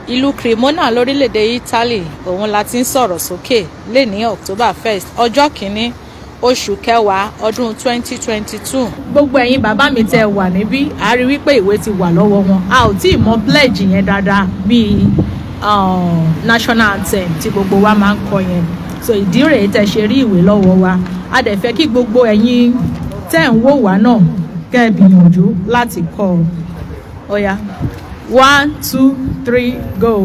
ìlú Cremona lórílẹ̀‐èdè Italy òun la ti ń sọ̀rọ̀ sókè lẹ́ni October 1st ọjọ́ kìíní oṣù kẹwàá ọdún 2022. gbogbo ẹ̀yin bàbá mi tẹ́ wà níbí a rí wípé ìwé ti wà lọ́wọ́ wọn a ò tí ì mọ pledge yẹn dáadáa bíi national anthem tí gbogbo wa máa ń kọ yẹn so ìdí rèé tẹ́ ṣe rí ìwé lọ́wọ́ wa a dẹ̀ fẹ́ kí gbogbo ẹ̀yin tẹ́ ń wò wá náà kẹ́ ẹ gbìyànjú láti kọ ọ ya 1 2 3 go.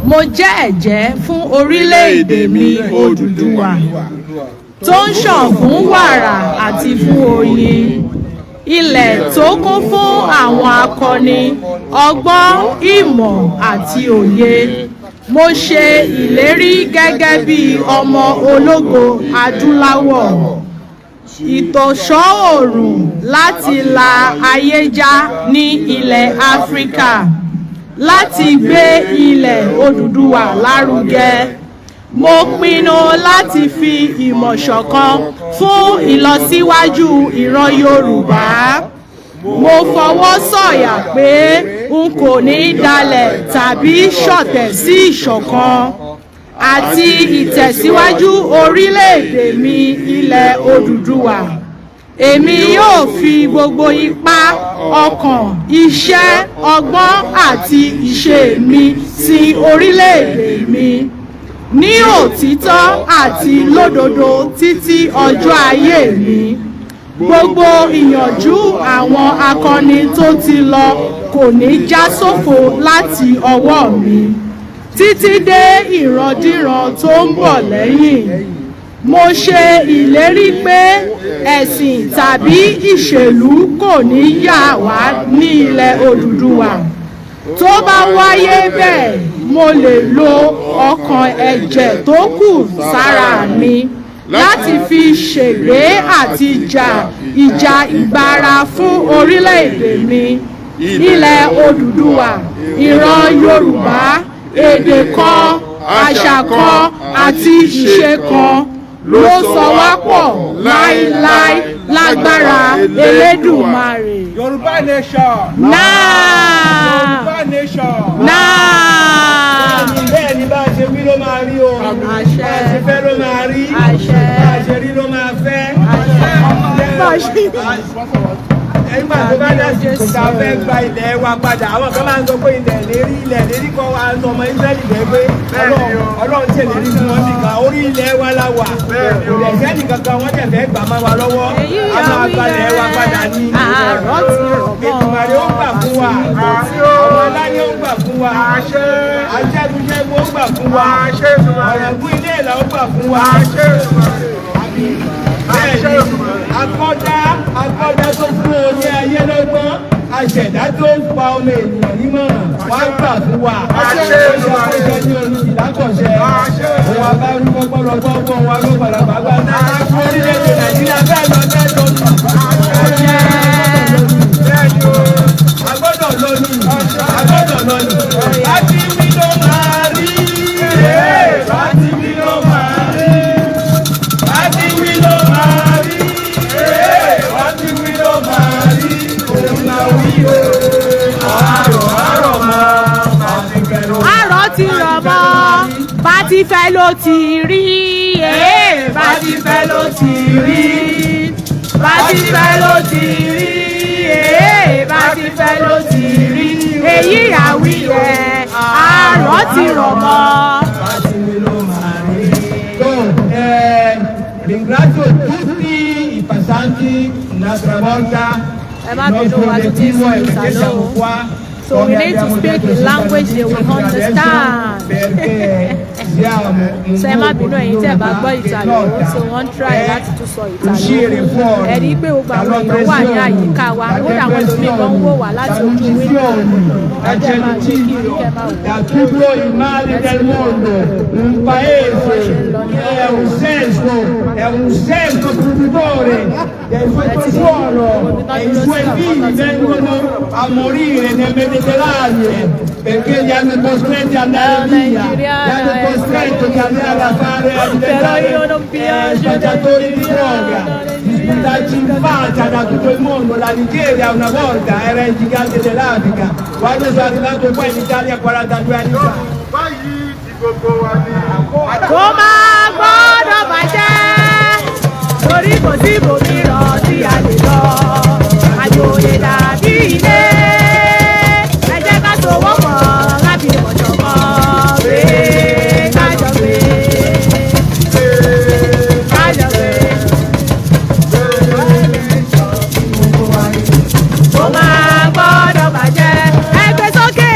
mo jẹ́ ẹ̀jẹ́ fún orílẹ̀-èdè mi Odùduwà tó ń ṣàn fún wàrà àti fún oyin ilẹ̀ tó kún fún àwọn akọni ọgbọ́n ìmọ̀ àti òye mo ṣe ìlérí gẹ́gẹ́ bí ọmọ ológo adúláwọ̀ ìtọ̀ṣọ́ oòrùn láti la ayé já ní ilẹ̀ Áfíríkà láti gbé ilẹ̀ Odùduwà lárugẹ mo pinnu láti fi ìmọ̀ ṣọ̀kan fún ìlọsíwájú ìran Yorùbá mo fọwọ́ sọ̀yà pé n kò ní dalẹ̀ tàbí ṣọ̀tẹ̀ sí ìṣọ̀kan àti ìtẹ̀síwájú orílẹ̀-èdè mi ilẹ̀ Odùduwà èmi yóò fi gbogbo ipá ọkàn iṣẹ́ ọgbọ́n àti ìṣe mi sin orílẹ̀-èdè mi ní òtítọ́ àti lódodo títí ọjọ́ ayé mi gbogbo ìyànjú àwọn akọni tó ti lọ kò ní já sófo láti ọwọ́ mi títí dé ìrandíran tó ń bọ̀ lẹ́yìn mo ṣe ìlérí pé ẹ̀sìn tàbí ìṣèlú kò ní yà wá ní ilẹ̀ Odùduwà tó bá wáyé bẹ́ẹ̀ mo lè lo ọkàn ẹ̀jẹ̀ tó kù sára mi láti fi ṣègbé àti ìjà ìgbára fún orílẹ̀-èdè mi ilẹ̀ Odùduwà ìran Yorùbá èdè kan àṣà kan àti ìṣe kan ló sọ wá pọ̀ láíláí lágbára Elédùmarè. Yoruba nation. Yorùbá nation. bẹ́ẹ̀ ni bá a ṣe wí ló máa rí o. àṣẹ. bá a ṣe fẹ́ ló máa rí. àṣẹ. bá a ṣe rí ló máa fẹ́. ẹgbà tó bá dá sí kò ká fẹ́ gba ilẹ̀ wa padà àwọn kan máa ń sọ pé ilẹ̀ lérí kan wa ń sọmọ Ísírẹ́lì bẹ́ẹ̀ pé Ọlọ́run tẹ̀ lérí fún wọn nìkan orí ilẹ̀ wa la wà ilẹ̀ sẹ́ni kankan wọ́n tẹ̀ fẹ́ gbà má wa lọ́wọ́ a máa gbalẹ̀ wa padà ní Èdùmàrè ó gbà fún wa àwọn aláyé ó gbà fún wa aṣẹ́gunṣẹ́gun ó gbà fún wa ọ̀rọ̀gún ilé ìlà ó gbà fún wa akọ́dá tó fún orí ayé lọ́gbọ́n aṣẹ̀dá tó ń pa ọmọ ènìyàn nímọ̀ràn wá gbà fún wa aṣẹ́ ní olùdílákọ̀ṣẹ́ òun abárúkọ gbọ́dọ̀gbọ́gbọ́ wa ló padà bàbá náà orílẹ̀-èdè Nàìjíríà bẹ́ẹ̀ lọ agbọ́dọ̀ lónìí láti mí ló máa rí láti mí ló máa rí láti mí ló máa rí láti mí ló máa rí òun náà wí o àrọ̀ mọ́ àrọ̀ ti rọ̀ mọ́ bá ti fẹ́ ló ti rí bá ti fẹ́ ló ti rí bá ti fẹ́ ló ti rí bá ti fẹ́ ló ti rí èyí àwíyẹ àrọ̀ ti rọ̀ mọ́. Ringrazio tutti i passanti un'altra volta. Il nostro obiettivo è che siamo qua. So we need to speak the language they will understand. So ẹ má bínú ẹ̀yin tẹ́ bá gbọ́ Italian so wọ́n try láti tún sọ Italian. Ẹ rí i pé gbogbo àwọn èèyàn wà ní àyíká wa kódà àwọn ẹlòmíì kan ń wò wá láti ojú wíńdò ọjọ́ máa ṣe kí ìlú kẹ́ máa wò. Da tutto il male del mondo, un paese è un senso produttore del suo suolo e i suoi figli vengono a morire nel Mediterraneo perché li hanno costretti ad andare via, li hanno costretto ad andare a fare a diventare spacciatori di droga. Da Cinfaccia, da tutto il mondo, la Nigeria una volta era il gigante dell'Africa, quando sono arrivato qua in Italia 42 anni fa. Come gbọ́dọ̀ bàjẹ́ torí kò sí ibòmíràn tí a lè lọ àjòyè dàbí ilé ẹ jẹ́ ká sowọ́pọ̀ láti ọ̀jọ̀gbọ́n gbé kájọ gbé kájọ gbé. Kó má gbọ́dọ̀ bàjẹ́ ẹgbẹ́ sókè.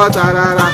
tàràrà.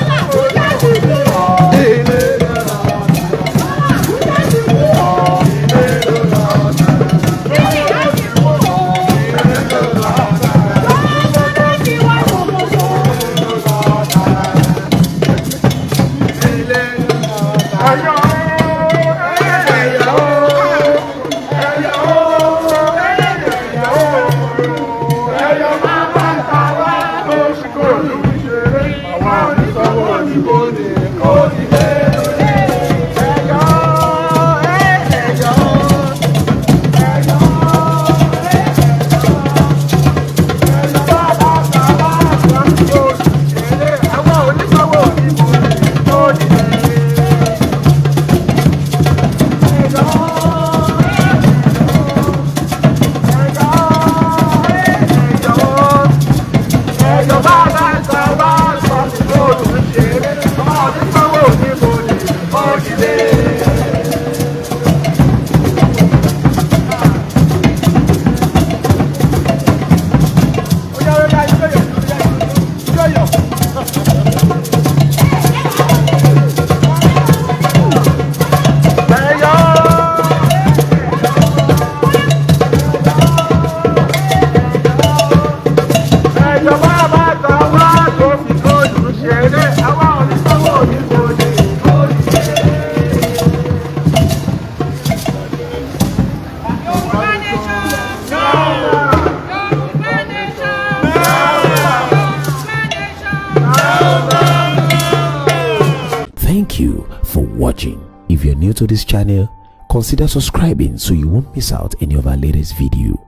Thank you for watching. If you're new to this channel, consider subscribing so you won't miss out any of our latest video.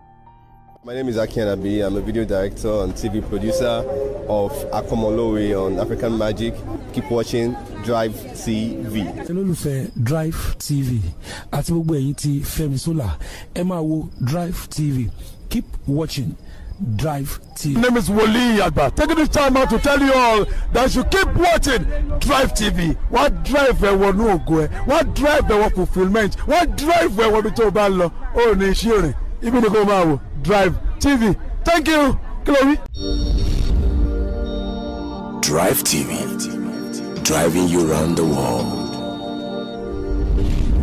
My name is Akian Abi. I'm a video director and TV producer of Akomolowe on African Magic. Keep watching DriveTV. olólùfẹ́ DriveTV àti gbogbo ẹ̀yin tí Fẹ́mi Sola ẹ máa wo DriveTV. Keep watching DriveTV. My name is Wole Agba. Taking this time out to tell you all that you keep watching DriveTV. What drive ẹ̀wọ̀ ní ògo ẹ̀? What drive ẹ̀wọ̀ fulfilment? What drive ẹ̀wọ̀ bí tó bá lọ? Ó ní iṣẹ́ rìn. Ibi ni kò máa wò DriveTV. Thank you. Chloe. DriveTV, driving you around the world.